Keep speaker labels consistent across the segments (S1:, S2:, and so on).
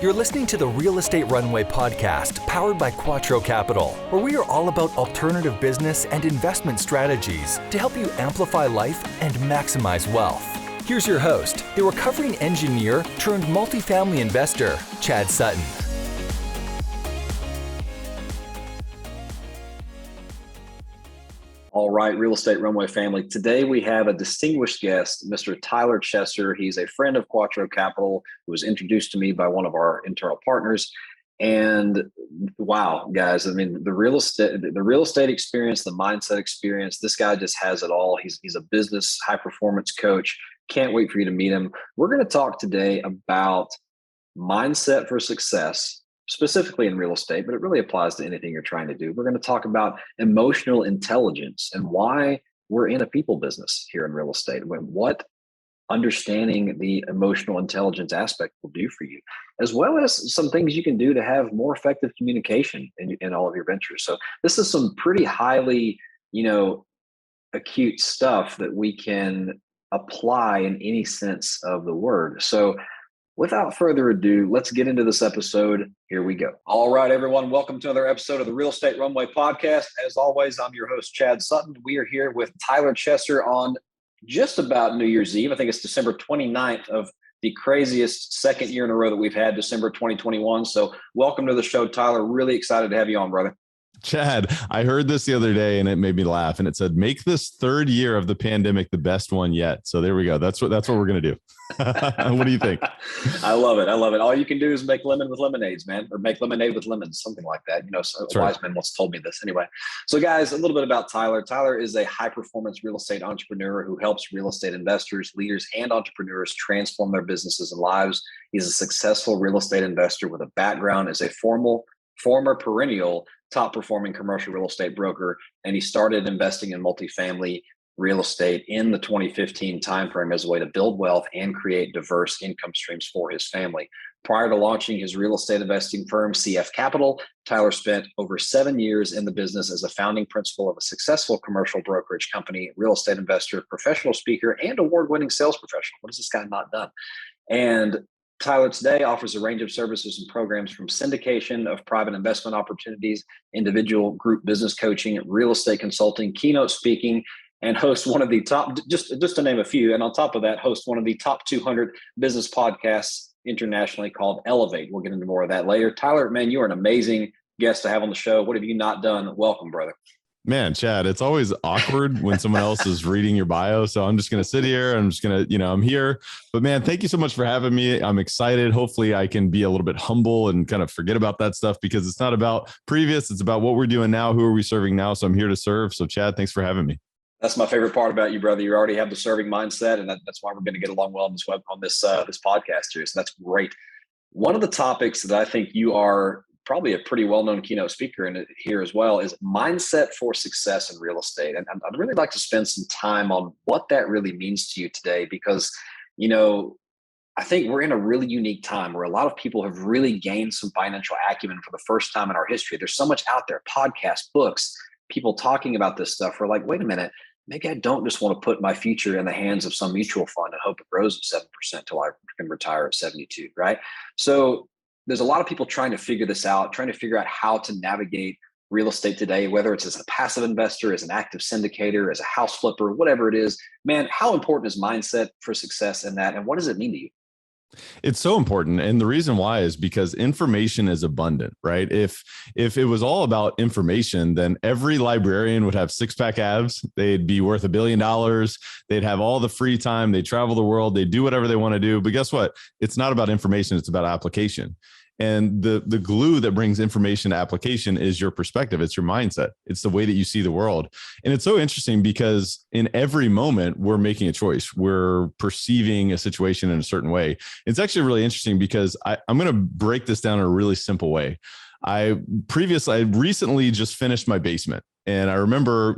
S1: You're listening to the Real Estate Runway podcast, powered by Quattro Capital, where we are all about alternative business and investment strategies to help you amplify life and maximize wealth. Here's your host, the recovering engineer turned multifamily investor, Chad Sutton.
S2: All right, Real Estate Runway family. Today we have a distinguished guest, Mr. Tyler Chester. He's a friend of Quattro Capital who was introduced to me by one of our internal partners. And wow, guys, I mean, the real estate experience, the mindset experience, this guy just has it all. He's a business high performance coach. Can't wait for you to meet him. We're going to talk today about mindset for success, specifically in real estate, but it really applies to anything you're trying to do. We're going to talk about emotional intelligence and why we're in a people business here in real estate, what understanding the emotional intelligence aspect will do for you, as well as some things you can do to have more effective communication in all of your ventures. So this is some pretty highly, acute stuff that we can apply in any sense of the word. So without further ado, let's get into this episode. Here we go. All right, everyone. Welcome to another episode of the Real Estate Runway podcast. As always, I'm your host, Chad Sutton. We are here with Tyler Chester on just about New Year's Eve. I think it's December 29th of the craziest second year in a row that we've had, December 2021. So welcome to the show, Tyler. Really excited to have you on, brother.
S3: Chad, I heard this the other day and it made me laugh. And it said, make this third year of the pandemic the best one yet. So there we go. That's what we're going to do. What do you think?
S2: I love it. All you can do is make lemon with lemonades, man, or make lemonade with lemons, something like that. So a wise man once told me this. Anyway, so guys, a little bit about Tyler. Tyler is a high performance real estate entrepreneur who helps real estate investors, leaders, and entrepreneurs transform their businesses and lives. He's a successful real estate investor with a background as a former perennial top performing commercial real estate broker, and he started investing in multifamily real estate in the 2015 timeframe as a way to build wealth and create diverse income streams for his family. Prior to launching his real estate investing firm, CF Capital, Tyler spent over 7 years in the business as a founding principal of a successful commercial brokerage company, real estate investor, professional speaker, and award-winning sales professional. What has this guy not done? And Tyler today offers a range of services and programs from syndication of private investment opportunities, individual group business coaching, real estate consulting, keynote speaking, and hosts one of the top, just to name a few. And on top of that, hosts one of the top 200 business podcasts internationally called Elevate. We'll get into more of that later. Tyler, man, you are an amazing guest to have on the show. What have you not done? Welcome, brother.
S3: Man, Chad, it's always awkward when someone else is reading your bio. So I'm just going to sit here. I'm just going to, I'm here. But man, thank you so much for having me. I'm excited. Hopefully I can be a little bit humble and kind of forget about that stuff because it's not about previous. It's about what we're doing now. Who are we serving now? So I'm here to serve. So Chad, thanks for having me.
S2: That's my favorite part about you, brother. You already have the serving mindset, and that's why we're going to get along well on this podcast here. So that's great. One of the topics that I think you are probably a pretty well-known keynote speaker in it here as well is mindset for success in real estate. And I'd really like to spend some time on what that really means to you today, because, I think we're in a really unique time where a lot of people have really gained some financial acumen for the first time in our history. There's so much out there, podcasts, books, people talking about this stuff. We're like, wait a minute, maybe I don't just want to put my future in the hands of some mutual fund and hope it grows at 7% till I can retire at 72, right? So there's a lot of people trying to figure this out, trying to figure out how to navigate real estate today, whether it's as a passive investor, as an active syndicator, as a house flipper, whatever it is. Man, how important is mindset for success in that? And what does it mean to you?
S3: It's so important. And the reason why is because information is abundant, right? If it was all about information, then every librarian would have six-pack abs. They'd be worth $1 billion. They'd have all the free time. They travel the world. They do whatever they want to do. But guess what? It's not about information. It's about application. And the glue that brings information to application is your perspective. It's your mindset. It's the way that you see the world. And it's so interesting because in every moment, we're making a choice. We're perceiving a situation in a certain way. It's actually really interesting because I'm going to break this down in a really simple way. I recently just finished my basement. And I remember,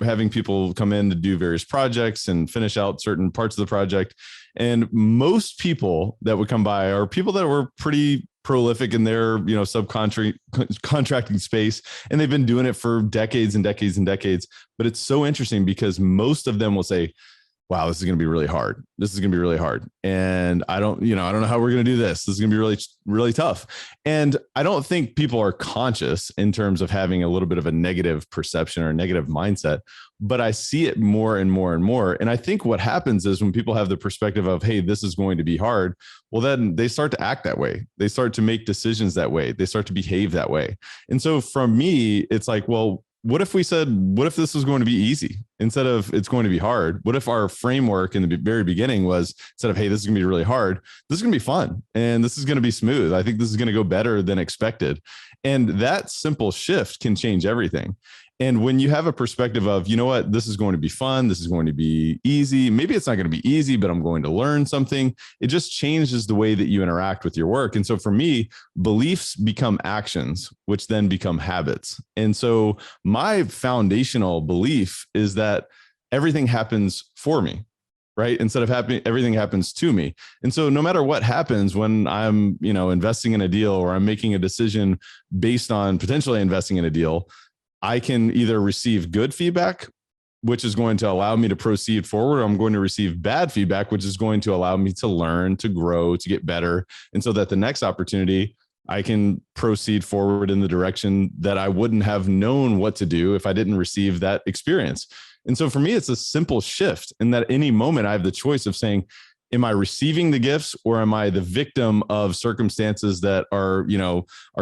S3: having people come in to do various projects and finish out certain parts of the project. And most people that would come by are people that were pretty prolific in their, subcontracting space. And they've been doing it for decades and decades and decades. But it's so interesting because most of them will say, wow, this is going to be really hard. This is going to be really hard. And I don't know how we're going to do this. This is going to be really, really tough. And I don't think people are conscious in terms of having a little bit of a negative perception or a negative mindset, but I see it more and more and more. And I think what happens is when people have the perspective of, hey, this is going to be hard, well, then they start to act that way. They start to make decisions that way. They start to behave that way. And so for me, it's like, well, what if this was going to be easy instead of it's going to be hard? What if our framework in the very beginning was, instead of, hey, this is going to be really hard, this is going to be fun and this is going to be smooth. I think this is going to go better than expected. And that simple shift can change everything. And when you have a perspective of, you know what, this is going to be fun, this is going to be easy, maybe it's not going to be easy, but I'm going to learn something, it just changes the way that you interact with your work. And so for me, beliefs become actions, which then become habits. And so my foundational belief is that everything happens for me, right? Instead of everything happens to me. And so no matter what happens when I'm, investing in a deal or I'm making a decision based on potentially investing in a deal, I can either receive good feedback, which is going to allow me to proceed forward, or I'm going to receive bad feedback, which is going to allow me to learn, to grow, to get better. And so that the next opportunity, I can proceed forward in the direction that I wouldn't have known what to do if I didn't receive that experience. And so for me, it's a simple shift in that any moment I have the choice of saying, am I receiving the gifts or am I the victim of circumstances that are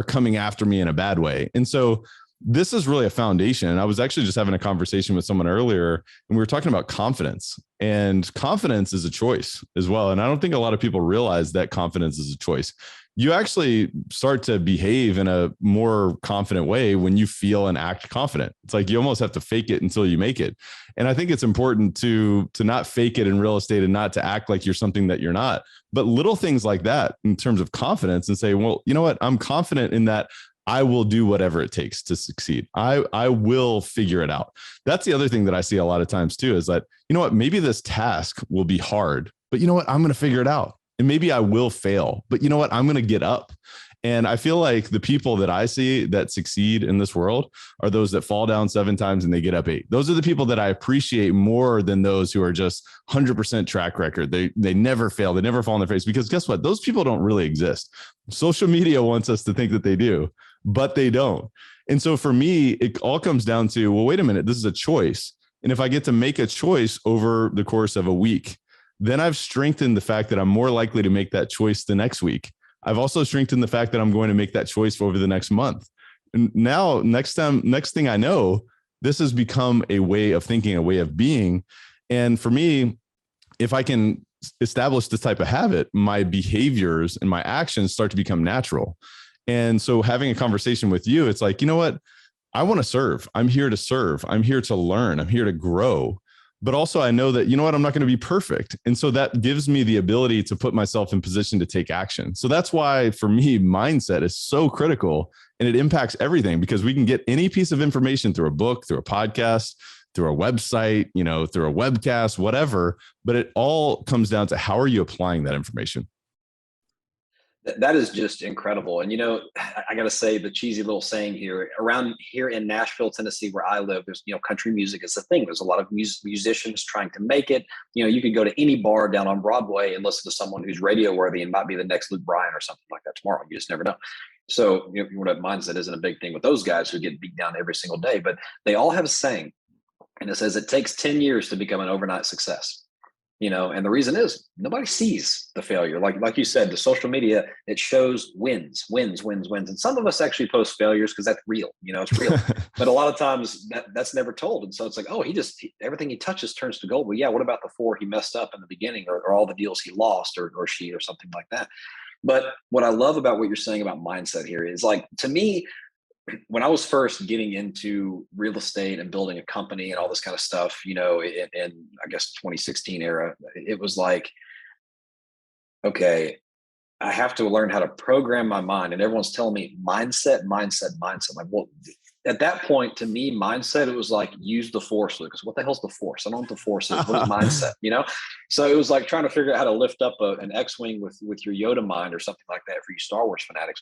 S3: coming after me in a bad way? And so this is really a foundation. And I was actually just having a conversation with someone earlier, and we were talking about confidence, and confidence is a choice as well. And I don't think a lot of people realize that confidence is a choice. You actually start to behave in a more confident way when you feel and act confident. It's like you almost have to fake it until you make it. And I think it's important to not fake it in real estate and not to act like you're something that you're not. But little things like that in terms of confidence, and say, well, you know what? I'm confident in that I will do whatever it takes to succeed. I will figure it out. That's the other thing that I see a lot of times too, is that, you know what, maybe this task will be hard, but you know what, I'm going to figure it out. And maybe I will fail, but you know what, I'm going to get up. And I feel like the people that I see that succeed in this world are those that fall down 7 times and they get up 8. Those are the people that I appreciate more than those who are just 100% track record. They never fail. They never fall on their face, because guess what? Those people don't really exist. Social media wants us to think that they do, but they don't. And so for me, it all comes down to, well, wait a minute, this is a choice. And if I get to make a choice over the course of a week, then I've strengthened the fact that I'm more likely to make that choice the next week. I've also strengthened the fact that I'm going to make that choice over the next month. And now next thing I know, this has become a way of thinking, a way of being. And for me, if I can establish this type of habit, my behaviors and my actions start to become natural. And so having a conversation with you, it's like, you know what? I want to serve. I'm here to serve. I'm here to learn. I'm here to grow. But also I know that, you know what, I'm not going to be perfect. And so that gives me the ability to put myself in position to take action. So that's why for me, mindset is so critical, and it impacts everything, because we can get any piece of information through a book, through a podcast, through a website, through a webcast, whatever, but it all comes down to how are you applying that information?
S2: That is just incredible. And, I got to say, the cheesy little saying here, around here in Nashville, Tennessee, where I live, there's, country music is a thing. There's a lot of musicians trying to make it. You could go to any bar down on Broadway and listen to someone who's radio worthy and might be the next Luke Bryan or something like that tomorrow. You just never know. So, mindset isn't a big thing with those guys who get beat down every single day, but they all have a saying. And it says it takes 10 years to become an overnight success. And the reason is nobody sees the failure. Like you said, the social media, it shows wins. And some of us actually post failures because that's real, it's real. But a lot of times that's never told. And so it's like, oh, everything he touches turns to gold. Well, yeah, what about the 4 he messed up in the beginning, or all the deals he lost, or she, or something like that. But what I love about what you're saying about mindset here is, like, to me, when I was first getting into real estate and building a company and all this kind of stuff, in I guess 2016 era, it was like, okay, I have to learn how to program my mind. And everyone's telling me mindset. Like, well, at that point, to me, mindset, it was like, use the force, Lucas. What the hell's the force? I don't know what the force is. What is mindset? So it was like trying to figure out how to lift up an X-Wing with your Yoda mind or something like that for you Star Wars fanatics.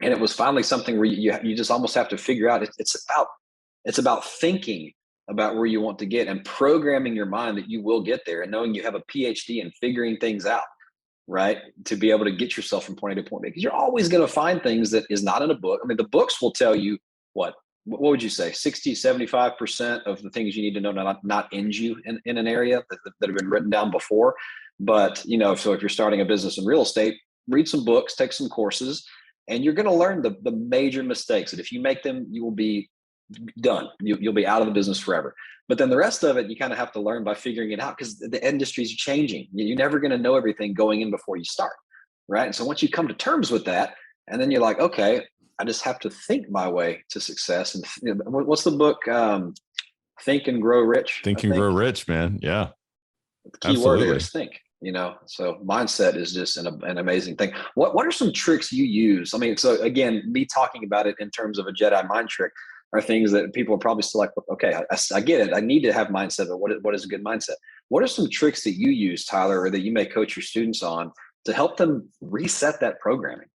S2: And it was finally something where you just almost have to figure out it's about thinking about where you want to get and programming your mind that you will get there and knowing you have a PhD in figuring things out, right? To be able to get yourself from point A to point B, because you're always going to find things that is not in a book. I mean, the books will tell you what would you say? 60, 75% of the things you need to know not end you in an area that have been written down before. But, so if you're starting a business in real estate, read some books, take some courses, and you're going to learn the major mistakes that if you make them, you will be done. You'll be out of the business forever. But then the rest of it, you kind of have to learn by figuring it out, because the industry's changing. You're never going to know everything going in before you start, right? And so once you come to terms with that, and then you're like, okay, I just have to think my way to success. And what's the book? Think and Grow Rich.
S3: Think and Grow Rich, man. Yeah.
S2: The key word there is think. So mindset is just an amazing thing. What are some tricks you use? I mean, so again, me talking about it in terms of a Jedi mind trick are things that people are probably still like, okay, I get it. I need to have mindset, but what is a good mindset? What are some tricks that you use, Tyler, or that you may coach your students on to help them reset that programming?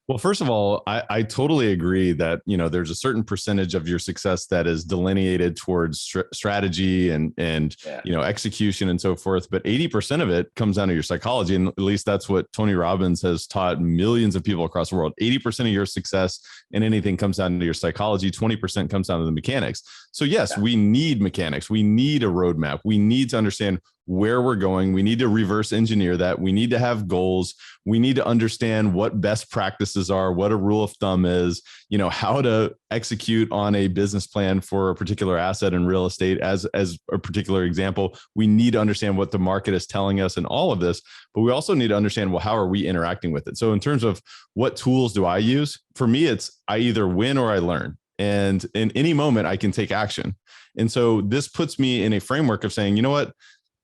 S3: Well, first of all, I totally agree that, there's a certain percentage of your success that is delineated towards strategy and execution and so forth. But 80% of it comes down to your psychology. And at least that's what Tony Robbins has taught millions of people across the world. 80% of your success in anything comes down to your psychology. 20% comes down to the mechanics. So yes, we need mechanics. We need a roadmap. We need to understand where we're going. We need to reverse engineer that. We need to have goals. We need to understand what best practices are, what a rule of thumb is, how to execute on a business plan for a particular asset in real estate. As a particular example, we need to understand what the market is telling us and all of this, but we also need to understand, well, how are we interacting with it? So in terms of what tools do I use? For me, it's I either win or I learn. And in any moment I can take action. And so this puts me in a framework of saying, you know what?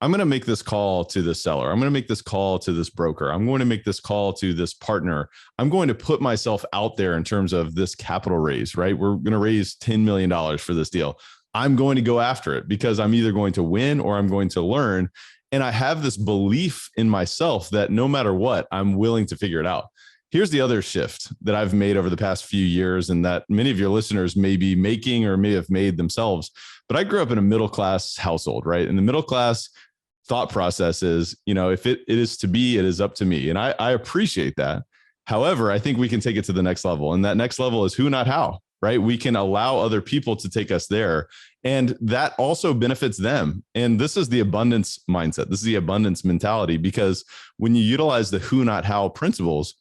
S3: I'm going to make this call to this seller. I'm going to make this call to this broker. I'm going to make this call to this partner. I'm going to put myself out there in terms of this capital raise, right? We're going to raise $10 million for this deal. I'm going to go after it because I'm either going to win or I'm going to learn. And I have this belief in myself that no matter what, I'm willing to figure it out. Here's the other shift that I've made over the past few years, and that many of your listeners may be making or may have made themselves. But I grew up in a middle-class household, right? And the middle-class thought process is, if it is to be, it is up to me. And I appreciate that. However, I think we can take it to the next level. And that next level is who, not how, right? We can allow other people to take us there. And that also benefits them. And this is the abundance mindset. This is the abundance mentality, because when you utilize the who, not how principles,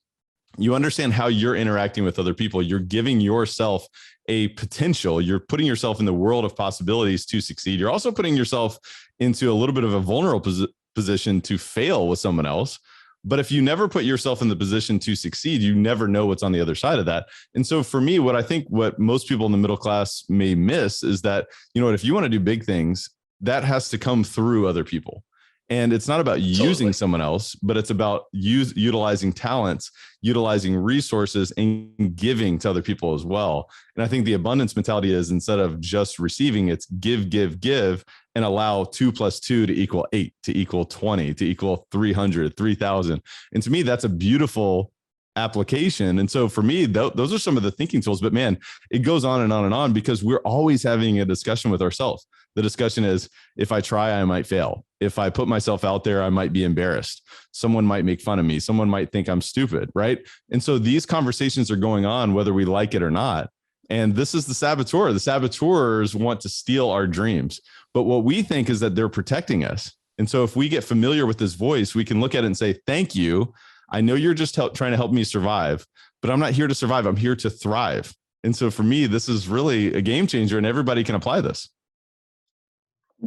S3: you understand how you're interacting with other people. You're giving yourself a potential. You're putting yourself in the world of possibilities to succeed. You're also putting yourself into a little bit of a vulnerable position to fail with someone else. But if you never put yourself in the position to succeed, you never know what's on the other side of that. And so for me, what most people in the middle class may miss is that, if you want to do big things, that has to come through other people. And it's not about using someone else, but it's about utilizing talents, utilizing resources, and giving to other people as well. And I think the abundance mentality is, instead of just receiving, it's give, and allow 2 + 2 to equal 8, to equal 20, to equal 300, 3,000. And to me, that's a beautiful application. And so for me, those are some of the thinking tools. But man, it goes on and on and on, because we're always having a discussion with ourselves. The discussion is, if I try, I might fail. If I put myself out there, I might be embarrassed. Someone might make fun of me. Someone might think I'm stupid, right? And so these conversations are going on whether we like it or not. And this is the saboteur. The saboteurs want to steal our dreams. But what we think is that they're protecting us. And so if we get familiar with this voice, we can look at it and say, thank you. I know you're just trying to help me survive, but I'm not here to survive. I'm here to thrive. And so for me, this is really a game changer, and everybody can apply this.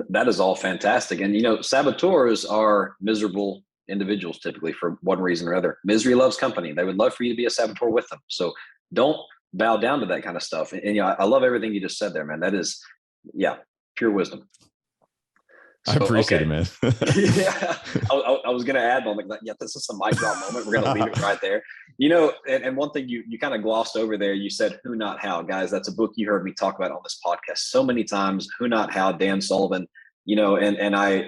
S2: That is all fantastic. And, saboteurs are miserable individuals, typically, for one reason or other. Misery loves company. They would love for you to be a saboteur with them. So don't bow down to that kind of stuff. And I love everything you just said there, man. That is, pure wisdom.
S3: So, I appreciate it, man.
S2: Yeah, I was going to add, but I'm like, this is a mic drop moment. We're going to leave it right there. And one thing you kind of glossed over there, you said who, not how. Guys, that's a book you heard me talk about on this podcast so many times. Who, not how, Dan Sullivan. And I'm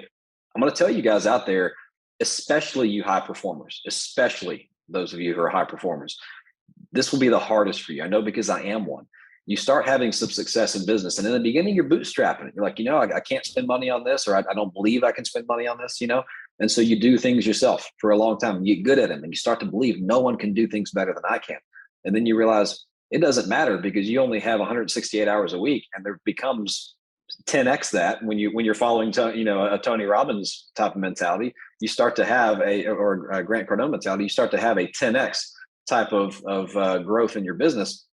S2: going to tell you guys out there, especially you high performers, especially those of you who are high performers, this will be the hardest for you. I know, because I am one. you start having some success in business. And in the beginning, you're bootstrapping it. You're like, I can't spend money on this, or I don't believe I can spend money on this, And so you do things yourself for a long time. You get good at them and you start to believe no one can do things better than I can. And then you realize it doesn't matter because you only have 168 hours a week, and there becomes 10x that when you're following a Tony Robbins type of mentality. You start to have or a Grant Cardone mentality. You start to have a 10x type of growth in your business.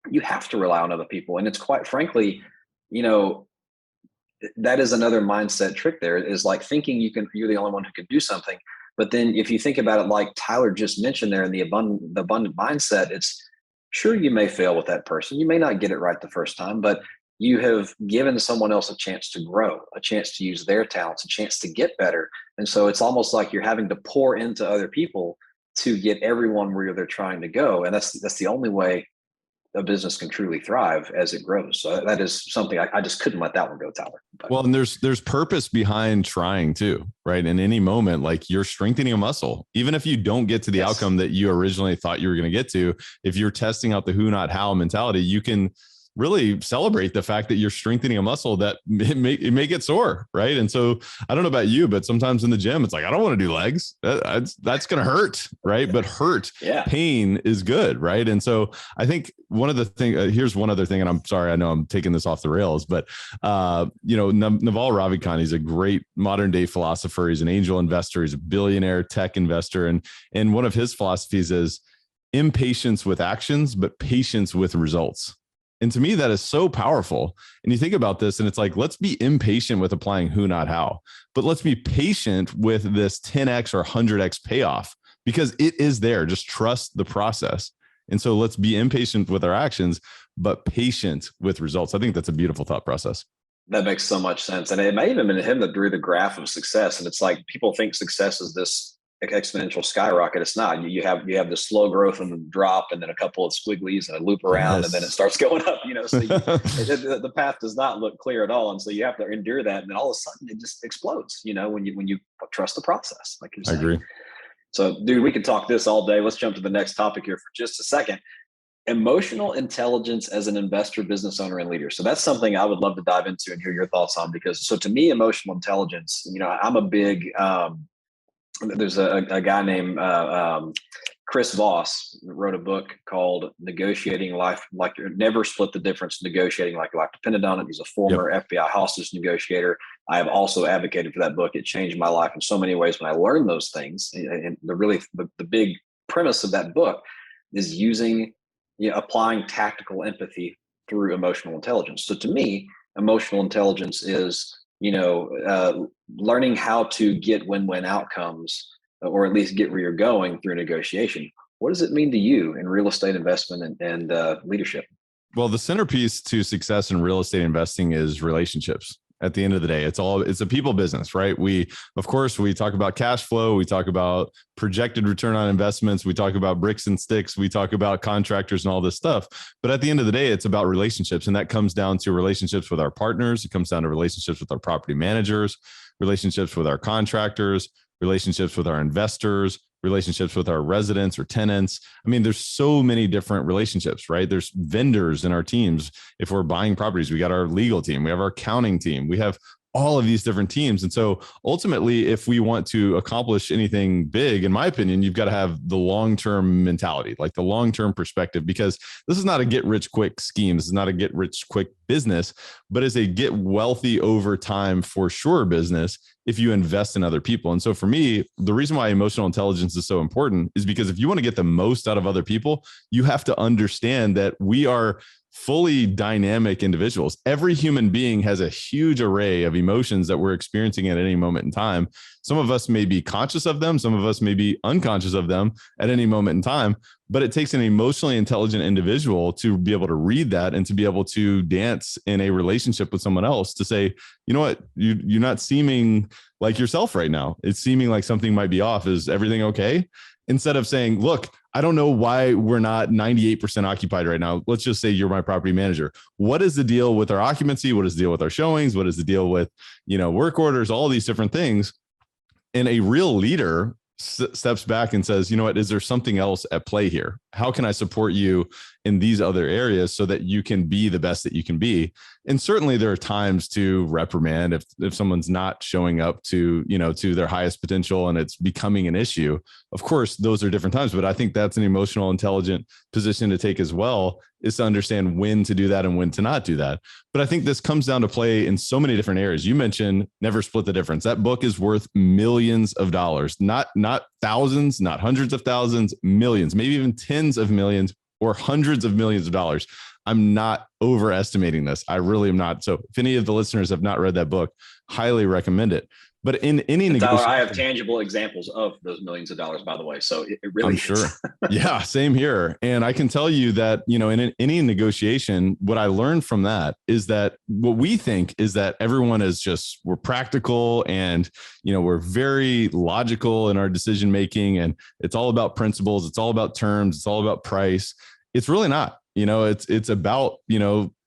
S2: You have to rely on other people, and it's quite frankly, that is another mindset trick. There is like thinking you're the only one who can do something. But then if you think about it, like Tyler just mentioned there in the abundant mindset, it's sure you may fail with that person. You may not get it right the first time, but you have given someone else a chance to grow, a chance to use their talents, a chance to get better. And so it's almost like you're having to pour into other people to get everyone where they're trying to go. And that's the only way a business can truly thrive as it grows. So that is something I just couldn't let that one go, Tyler. But.
S3: Well, and there's purpose behind trying too, right? In any moment, like you're strengthening a muscle, even if you don't get to the outcome that you originally thought you were going to get to, if you're testing out the who, not how mentality, you can really celebrate the fact that you're strengthening a muscle that it may get sore, right? And so I don't know about you, but sometimes in the gym, it's like, I don't want to do legs. That's going to hurt, right? But pain is good, right? And so I think one of the things, here's one other thing, and I'm sorry, I know I'm taking this off the rails, but Naval Ravikant, he's a great modern day philosopher. He's an angel investor. He's a billionaire tech investor. And one of his philosophies is impatience with actions, but patience with results. And to me, that is so powerful. And you think about this and it's like, let's be impatient with applying who, not how, but let's be patient with this 10x or 100x payoff because it is there. Just trust the process. And so let's be impatient with our actions, but patient with results. I think that's a beautiful thought process.
S2: That makes so much sense. And it may even been him that drew the graph of success. And it's like, people think success is this exponential skyrocket. It's not. You have the slow growth and the drop, and then a couple of squigglies and a loop around, and then it starts going up. So the path does not look clear at all, and so you have to endure that, and then all of a sudden it just explodes. When you trust the process, like you're saying. I agree. So, dude, we could talk this all day. Let's jump to the next topic here for just a second. Emotional intelligence as an investor, business owner, and leader. So that's something I would love to dive into and hear your thoughts on, because to me, emotional intelligence. I'm a big there's a guy named Chris Voss wrote a book called Negotiating Life Like You're Never Split the Difference, Negotiating Like Your Life Depended on It. He's a former FBI hostage negotiator. I have also advocated for that book. It changed my life in so many ways when I learned those things. And the big premise of that book is applying tactical empathy through emotional intelligence. So to me, emotional intelligence is learning how to get win-win outcomes, or at least get where you're going through negotiation. What does it mean to you in real estate investment and leadership?
S3: Well, the centerpiece to success in real estate investing is relationships. At the end of the day, it's a people business, right? We talk about cash flow. We talk about projected return on investments. We talk about bricks and sticks. We talk about contractors and all this stuff. But at the end of the day, it's about relationships. And that comes down to relationships with our partners. It comes down to relationships with our property managers, relationships with our contractors, relationships with our investors, relationships with our residents or tenants. I mean, there's so many different relationships, right? There's vendors in our teams. If we're buying properties, we got our legal team, we have our accounting team, we have all of these different teams. And so ultimately, if we want to accomplish anything big, in my opinion, you've got to have the long-term mentality, like the long-term perspective, because this is not a get rich quick scheme. This is not a get rich quick business, but it's a get wealthy over time for sure business if you invest in other people. And so for me, the reason why emotional intelligence is so important is because if you want to get the most out of other people, you have to understand that we are fully dynamic individuals. Every human being has a huge array of emotions that we're experiencing at any moment in time. Some of us may be conscious of them. Some of us may be unconscious of them at any moment in time, but it takes an emotionally intelligent individual to be able to read that and to be able to dance in a relationship with someone else to say, you know what, you're not seeming like yourself right now. It's seeming like something might be off. Is everything okay? Instead of saying, look, I don't know why we're not 98% occupied right now. Let's just say you're my property manager. What is the deal with our occupancy? What is the deal with our showings? What is the deal with, work orders, all these different things? And a real leader steps back and says, you know what, is there something else at play here? How can I support you in these other areas so that you can be the best that you can be? And certainly there are times to reprimand if someone's not showing up to, to their highest potential and it's becoming an issue. Of course, those are different times, but I think that's an emotional, intelligent position to take as well, is to understand when to do that and when to not do that. But I think this comes down to play in so many different areas. You mentioned Never Split the Difference. That book is worth millions of dollars, not thousands, not hundreds of thousands, millions, maybe even tens of millions or hundreds of millions of dollars. I'm not overestimating this. I really am not. So if any of the listeners have not read that book, highly recommend it. But in any negotiation,
S2: I have tangible examples of those millions of dollars, by the way. So it really
S3: I'm
S2: is.
S3: Sure. Yeah, same here. And I can tell you that, in any negotiation, what I learned from that is that what we think is that everyone is we're practical and, we're very logical in our decision making, and it's all about principles. It's all about terms. It's all about price. It's really not. It's about,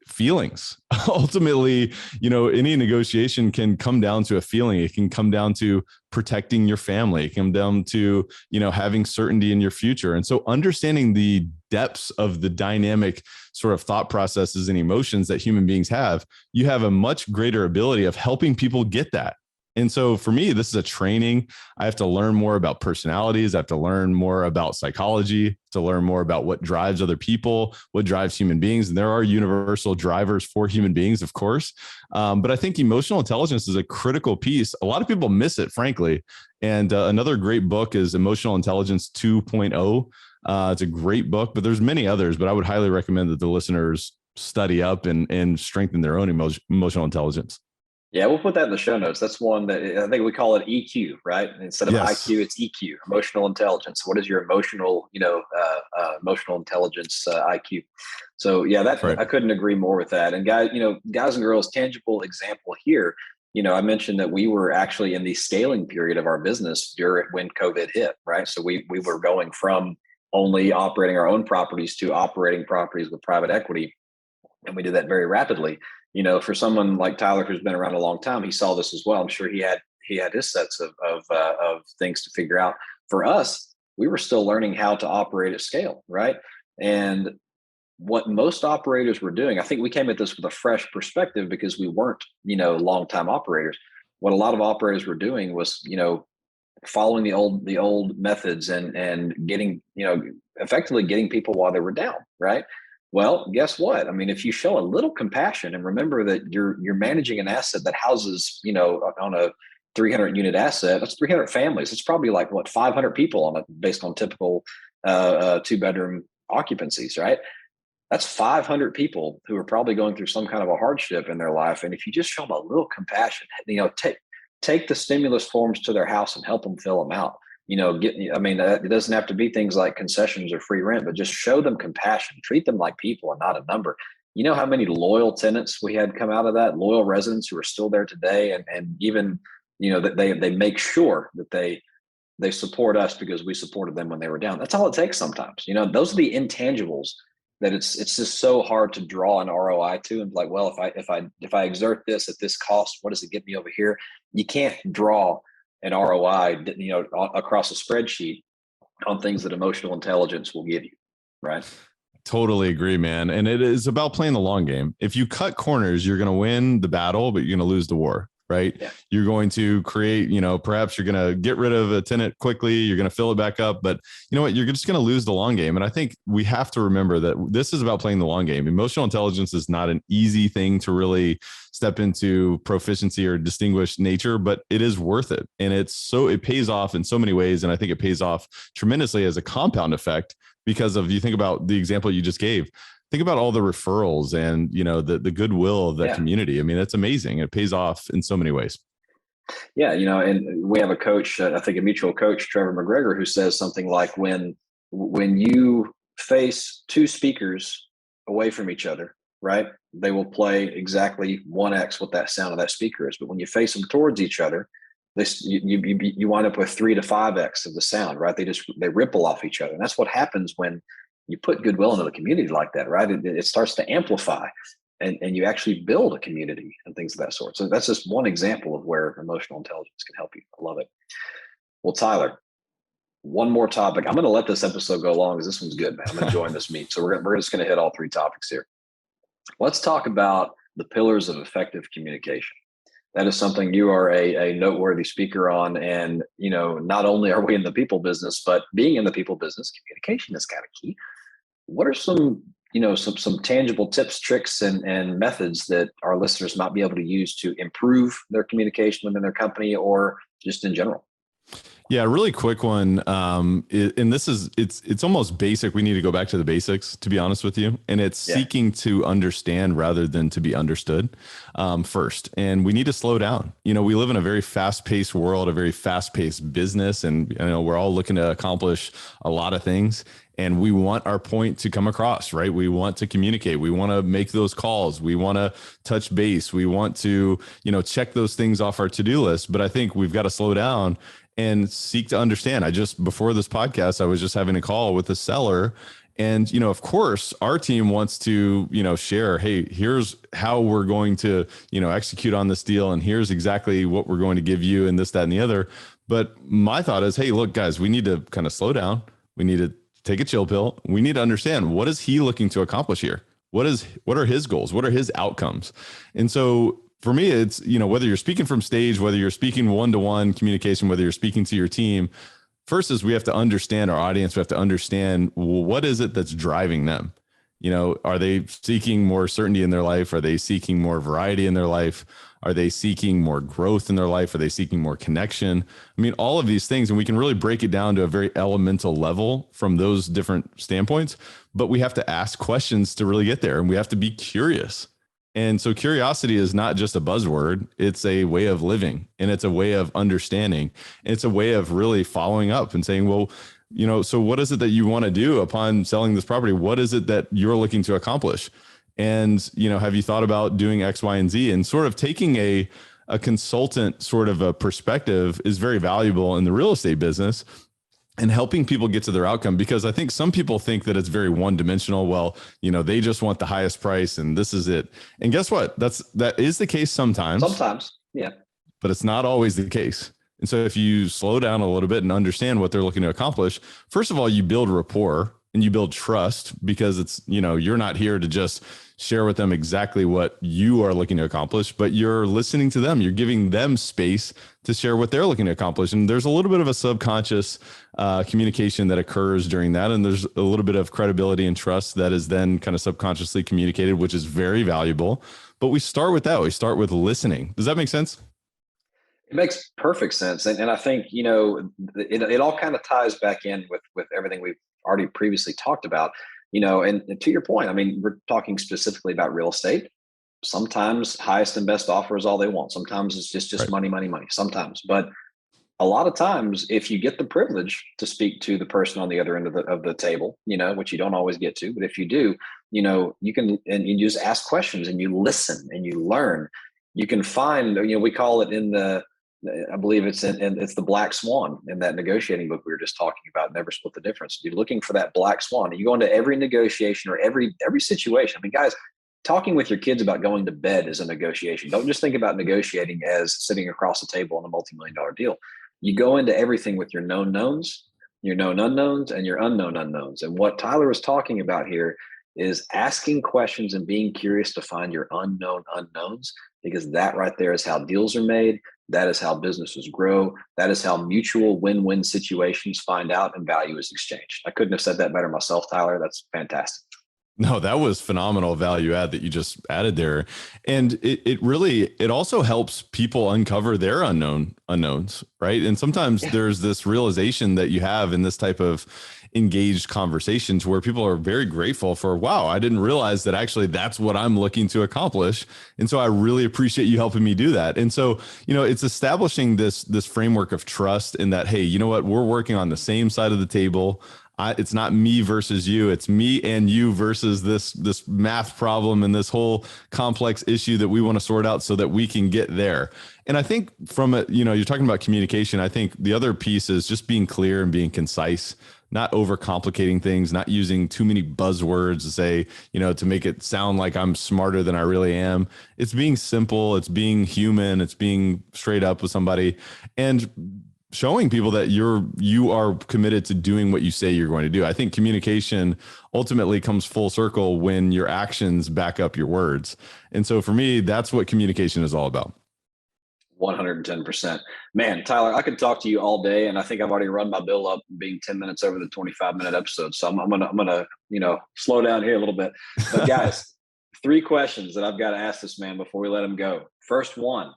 S3: feelings. Ultimately, any negotiation can come down to a feeling. It can come down to protecting your family. It can come down to, having certainty in your future. And so understanding the depths of the dynamic sort of thought processes and emotions that human beings have, you have a much greater ability of helping people get that. And so for me, this is a training. I have to learn more about personalities. I have to learn more about psychology, to learn more about what drives other people, what drives human beings. And there are universal drivers for human beings, of course. But I think emotional intelligence is a critical piece. A lot of people miss it, frankly. And another great book is Emotional Intelligence 2.0. It's a great book, but there's many others, but I would highly recommend that the listeners study up and strengthen their own emotional intelligence.
S2: Yeah, we'll put that in the show notes. That's one that I think we call it EQ, right? Instead of
S3: Yes.
S2: IQ, it's EQ, emotional intelligence. What is your emotional, emotional intelligence IQ? So yeah,
S3: Right.
S2: I couldn't agree more with that. And guys and girls, tangible example here. I mentioned that we were actually in the scaling period of our business when COVID hit, right? So we were going from only operating our own properties to operating properties with private equity, and we did that very rapidly. For someone like Tyler, who's been around a long time, he saw this as well. I'm sure he had his sets of things to figure out. For us, we were still learning how to operate at scale, right? And what most operators were doing, I think we came at this with a fresh perspective because we weren't, long time operators. What a lot of operators were doing was, following the old methods and getting, effectively getting people while they were down, right? Well, guess what? I mean, if you show a little compassion and remember that you're managing an asset that houses, on a 300 unit asset, that's 300 families. It's probably like 500 people based on typical 2-bedroom occupancies, right? That's 500 people who are probably going through some kind of a hardship in their life. And if you just show them a little compassion, take the stimulus forms to their house and help them fill them out. It doesn't have to be things like concessions or free rent, but just show them compassion, treat them like people and not a number. You know how many loyal tenants we had come out of that, loyal residents who are still there today. And even, that they make sure that they support us because we supported them when they were down. That's all it takes sometimes. Those are the intangibles that it's just so hard to draw an ROI to and be like, well, if I exert this at this cost, what does it get me over here? You can't draw an ROI, across a spreadsheet on things that emotional intelligence will give you, right?
S3: Totally agree, man. And it is about playing the long game. If you cut corners, you're going to win the battle, but you're going to lose the war, right?
S2: Yeah.
S3: You're going to create, perhaps you're going to get rid of a tenant quickly. You're going to fill it back up, but you know what? You're just going to lose the long game. And I think we have to remember that this is about playing the long game. Emotional intelligence is not an easy thing to really step into proficiency or distinguished nature, but it is worth it. And it pays off in so many ways. And I think it pays off tremendously as a compound effect because of, you think about the example you just gave, think about all the referrals and, the goodwill of that community. I mean, that's amazing. It pays off in so many ways.
S2: Yeah. And we have a coach, I think a mutual coach, Trevor McGregor, who says something like when you face two speakers away from each other, right? They will play exactly 1x what that sound of that speaker is. But when you face them towards each other, you wind up with 3 to 5x of the sound, right? They ripple off each other. And that's what happens when you put goodwill into the community like that, right? It starts to amplify and you actually build a community and things of that sort. So that's just one example of where emotional intelligence can help you. I love it. Well, Tyler, one more topic. I'm going to let this episode go long because this one's good, man. I'm enjoying this meet. So we're just going to hit all three topics here. Let's talk about the pillars of effective communication. That is something you are a noteworthy speaker on. And, not only are we in the people business, but being in the people business, communication is kind of key. What are some tangible tips, tricks, and methods that our listeners might be able to use to improve their communication within their company or just in general?
S3: Yeah, really quick one. And it's almost basic. We need to go back to the basics, to be honest with you. And it's seeking to understand rather than to be understood first. And we need to slow down. We live in a very fast-paced world, a very fast-paced business, and we're all looking to accomplish a lot of things. And we want our point to come across, right? We want to communicate. We want to make those calls. We want to touch base. We want to, check those things off our to-do list. But I think we've got to slow down and seek to understand. Before this podcast, I was just having a call with a seller. And, of course, our team wants to, share, hey, here's how we're going to, execute on this deal. And here's exactly what we're going to give you and this, that, and the other. But my thought is, hey, look, guys, we need to kind of slow down. We need to take a chill pill. We need to understand, what is he looking to accomplish here? What are his goals? What are his outcomes? And so for me, it's, whether you're speaking from stage, whether you're speaking one-to-one communication, whether you're speaking to your team, first is we have to understand our audience. We have to understand, what is it that's driving them? Are they seeking more certainty in their life? Are they seeking more variety in their life? Are they seeking more growth in their life? Are they seeking more connection? I mean, all of these things, and we can really break it down to a very elemental level from those different standpoints, but we have to ask questions to really get there, and we have to be curious. And so curiosity is not just a buzzword. It's a way of living, and it's a way of understanding. It's a way of really following up and saying, well, so what is it that you want to do upon selling this property? What is it that you're looking to accomplish? And, have you thought about doing X, Y, and Z? And sort of taking a consultant sort of a perspective is very valuable in the real estate business, and helping people get to their outcome, because I think some people think that it's very one-dimensional. Well, they just want the highest price and this is it. And guess what? That is the case sometimes.
S2: Sometimes, yeah. But
S3: it's not always the case. And so if you slow down a little bit and understand what they're looking to accomplish, first of all, you build rapport and you build trust, because it's, you're not here to just share with them exactly what you are looking to accomplish, but you're listening to them. You're giving them space to share what they're looking to accomplish. And there's a little bit of a subconscious communication that occurs during that. And there's a little bit of credibility and trust that is then kind of subconsciously communicated, which is very valuable. But we start with that. We start with listening. Does that make sense?
S2: It makes perfect sense. And I think, it all kind of ties back in with everything we've already previously talked about. And to your point, I mean, we're talking specifically about real estate. Sometimes highest and best offer is all they want. Sometimes it's just right. money. Sometimes, but a lot of times, if you get the privilege to speak to the person on the other end of the table, which you don't always get to, but if you do, you can, and you just ask questions and you listen and you learn. You can find, we call it I believe it's the black swan in that negotiating book we were just talking about, Never Split the Difference. You're looking for that black swan. And you go into every negotiation or every situation. I mean, guys, talking with your kids about going to bed is a negotiation. Don't just think about negotiating as sitting across the table on a multi-million-dollar deal. You go into everything with your known knowns, your known unknowns, and your unknown unknowns. And what Tyler was talking about here is asking questions and being curious to find your unknown unknowns, because that right there is how deals are made. That is how businesses grow. That is how mutual win-win situations find out and value is exchanged. I couldn't have said that better myself, Tyler. That's fantastic.
S3: No, that was phenomenal value add that you just added there. And it also helps people uncover their unknowns, right? And sometimes there's this realization that you have in this type of engaged conversations where people are very grateful for, wow, I didn't realize that actually that's what I'm looking to accomplish. And so I really appreciate you helping me do that. And so, it's establishing this framework of trust in that, hey, you know what, we're working on the same side of the table. It's not me versus you. It's me and you versus this math problem and this whole complex issue that we want to sort out so that we can get there. And I think you're talking about communication. I think the other piece is just being clear and being concise, not overcomplicating things, not using too many buzzwords to say, to make it sound like I'm smarter than I really am. It's being simple. It's being human. It's being straight up with somebody. And showing people that you are committed to doing what you say you're going to do. I think communication ultimately comes full circle when your actions back up your words. And so for me, that's what communication is all about.
S2: 110%. Man, Tyler, I could talk to you all day, and I think I've already run my bill up being 10 minutes over the 25-minute episode. So I'm gonna slow down here a little bit. But guys, 3 questions that I've got to ask this man before we let him go. First one,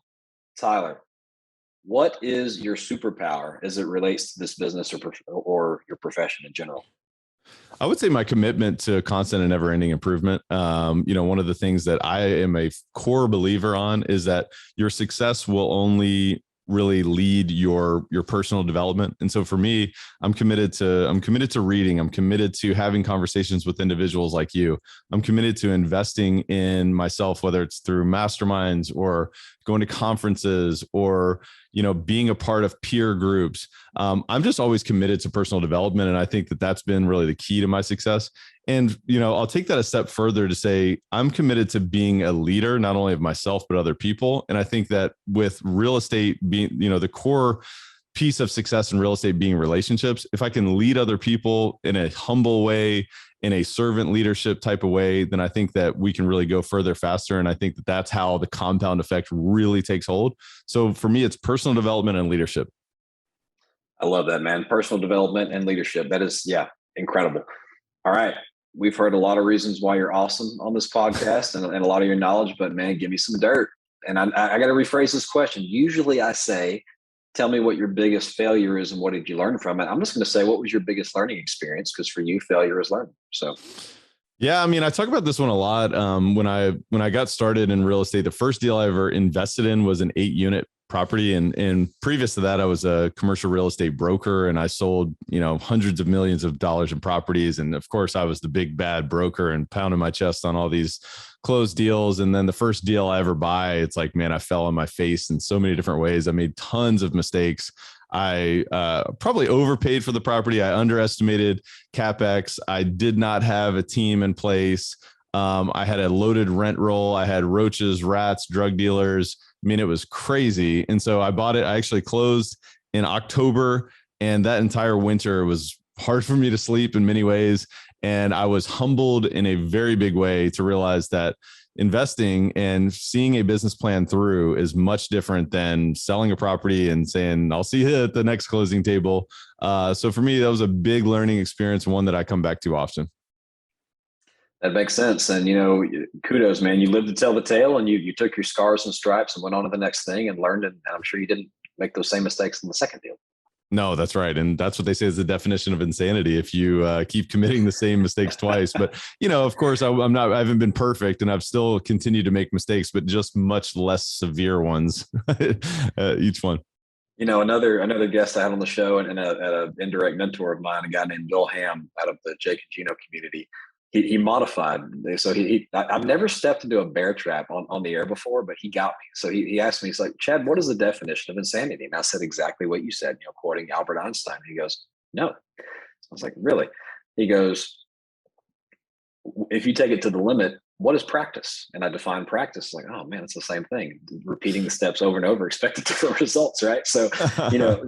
S2: Tyler, what is your superpower as it relates to this business or your profession in general?
S3: I would say my commitment to constant and never ending improvement. One of the things that I am a core believer on is that your success will only really lead your personal development. And so for me, I'm committed to reading. I'm committed to having conversations with individuals like you. I'm committed to investing in myself, whether it's through masterminds or going to conferences or, being a part of peer groups. I'm just always committed to personal development. And I think that that's been really the key to my success. And, I'll take that a step further to say I'm committed to being a leader, not only of myself, but other people. And I think that with real estate being, the core piece of success in real estate being relationships, if I can lead other people in a humble way, in a servant leadership type of way, then I think that we can really go further faster. And I think that that's how the compound effect really takes hold. So for me, it's personal development and leadership.
S2: I love that, man. Personal development and leadership. That is, incredible. All right. We've heard a lot of reasons why you're awesome on this podcast and a lot of your knowledge, but man, give me some dirt. And I got to rephrase this question. Usually I say, tell me what your biggest failure is and what did you learn from it? I'm just going to say, what was your biggest learning experience? Because for you, failure is learning. So,
S3: yeah, I talk about this one a lot. When I got started in real estate, the first deal I ever invested in was an 8-unit property. And previous to that, I was a commercial real estate broker and I sold, hundreds of millions of dollars in properties. And of course I was the big bad broker and pounding my chest on all these closed deals. And then the first deal I ever buy, it's like, man, I fell on my face in so many different ways. I made tons of mistakes. I probably overpaid for the property. I underestimated CapEx. I did not have a team in place. I had a loaded rent roll. I had roaches, rats, drug dealers. It was crazy. And so I bought it. I actually closed in October, and that entire winter was hard for me to sleep in many ways. And I was humbled in a very big way to realize that investing and seeing a business plan through is much different than selling a property and saying, I'll see you at the next closing table. So for me, that was a big learning experience, one that I come back to often.
S2: That makes sense. And, kudos, man. You lived to tell the tale and you took your scars and stripes and went on to the next thing and learned. And I'm sure you didn't make those same mistakes in the second deal.
S3: No, that's right. And that's what they say is the definition of insanity. If you keep committing the same mistakes twice, but of course I haven't been perfect and I've still continued to make mistakes, but just much less severe ones each one.
S2: Another guest I had on the show and an indirect mentor of mine, a guy named Bill Ham out of the Jake and Gino community. He modified. So I've never stepped into a bear trap on the air before, but he got me. So he asked me, he's like, Chad, what is the definition of insanity? And I said exactly what you said, quoting Albert Einstein. He goes, no. I was like, really? He goes, if you take it to the limit, what is practice? And I define practice like, oh man, it's the same thing. Repeating the steps over and over, expected different results, right? So,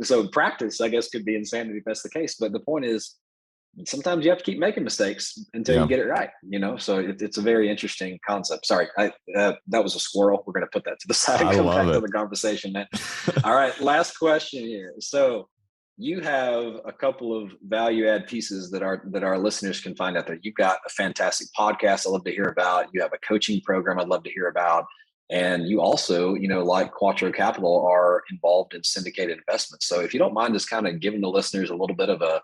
S2: so practice, I guess, could be insanity if that's the case. But the point is, sometimes you have to keep making mistakes until you get it right, so it's a very interesting concept. Sorry, that was a squirrel. We're going to put that to the side and come back to the conversation, man. All right, last question here. So you have a couple of value add pieces that our listeners can find out there. You've got a fantastic podcast I'd love to hear about. You have a coaching program I'd love to hear about. And you also, like Quattro Capital, are involved in syndicated investments. So if you don't mind just kind of giving the listeners a little bit of a,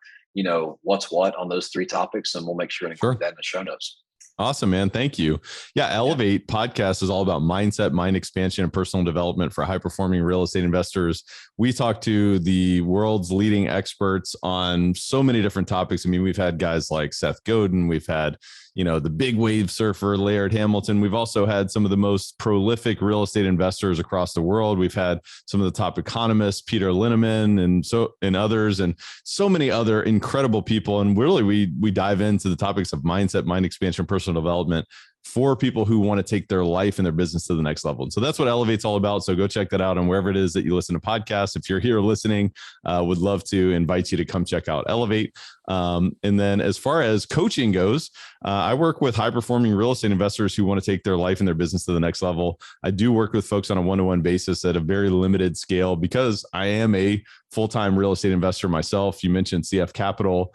S2: what's what on those 3 topics, and we'll make sure to include that in the show notes.
S3: Awesome, man. Thank you. Yeah. Elevate podcast is all about mindset, mind expansion, and personal development for high performing real estate investors. We talk to the world's leading experts on so many different topics. We've had guys like Seth Godin. We've had, the big wave surfer, Laird Hamilton. We've also had some of the most prolific real estate investors across the world. We've had some of the top economists, Peter Linneman and others, and so many other incredible people. And really, we dive into the topics of mindset, mind expansion, personal personal development for people who want to take their life and their business to the next level. And so that's what Elevate's all about. So go check that out on wherever it is that you listen to podcasts. If you're here listening, would love to invite you to come check out Elevate. And then as far as coaching goes, I work with high-performing real estate investors who want to take their life and their business to the next level. I do work with folks on a one-to-one basis at a very limited scale because I am a full-time real estate investor myself. You mentioned CF Capital.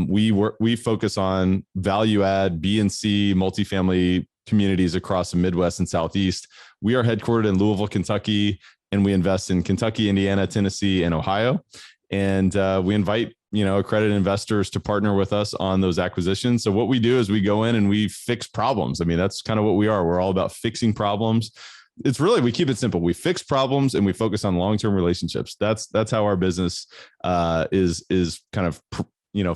S3: We focus on value add B and C multifamily communities across the Midwest and Southeast. We are headquartered in Louisville, Kentucky, and we invest in Kentucky, Indiana, Tennessee, and Ohio. And we invite accredited investors to partner with us on those acquisitions. So what we do is we go in and we fix problems. I mean, that's kind of what we are. We're all about fixing problems. It's really, we keep it simple. We fix problems and we focus on long-term relationships. That's how our business is kind of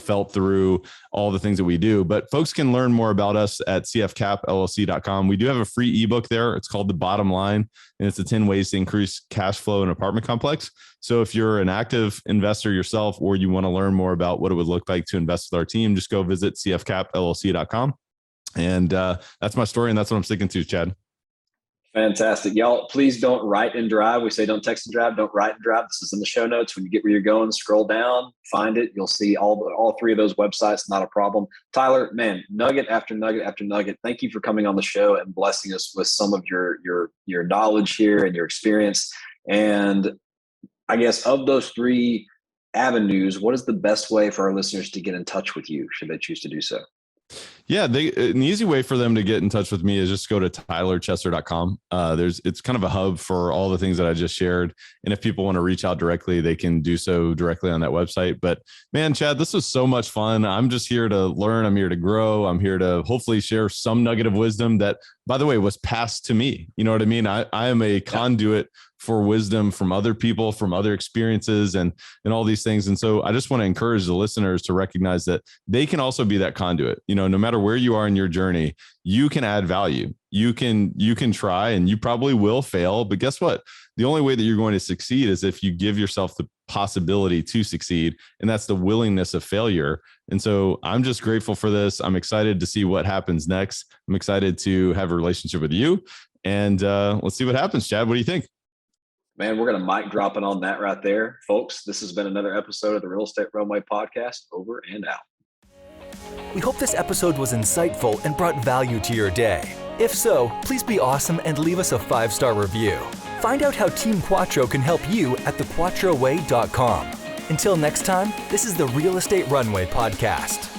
S3: felt through all the things that we do. But folks can learn more about us at cfcapllc.com. We do have a free ebook there. It's called The Bottom Line, and it's the 10 ways to increase cash flow in an apartment complex. So if you're an active investor yourself, or you want to learn more about what it would look like to invest with our team, just go visit cfcapllc.com. And that's my story. And that's what I'm sticking to, Chad.
S2: Fantastic. Y'all, please don't write and drive. We say don't text and drive, don't write and drive. This is in the show notes. When you get where you're going, scroll down, find it. You'll see all three of those websites. Not a problem. Tyler, man, nugget after nugget after nugget. Thank you for coming on the show and blessing us with some of your knowledge here and your experience. And I guess of those three avenues, what is the best way for our listeners to get in touch with you should they choose to do so?
S3: Yeah, an easy way for them to get in touch with me is just go to tylerchesser.com. It's kind of a hub for all the things that I just shared. And if people want to reach out directly, they can do so directly on that website. But man, Chad, this was so much fun. I'm just here to learn. I'm here to grow. I'm here to hopefully share some nugget of wisdom that, by the way, was passed to me. You know what I mean? I am a conduit for wisdom from other people, from other experiences and all these things. And so I just want to encourage the listeners to recognize that they can also be that conduit. No matter where you are in your journey, you can add value. You can try, and you probably will fail, but guess what? The only way that you're going to succeed is if you give yourself the possibility to succeed. And that's the willingness of failure. And so I'm just grateful for this. I'm excited to see what happens next. I'm excited to have a relationship with you, and let's see what happens. Chad, what do you think?
S2: Man, we're going to mic drop it on that right there. Folks, this has been another episode of the Real Estate Runway Podcast. Over and out.
S1: We hope this episode was insightful and brought value to your day. If so, please be awesome and leave us a 5-star review. Find out how Team Quattro can help you at thequattroway.com. Until next time, this is the Real Estate Runway Podcast.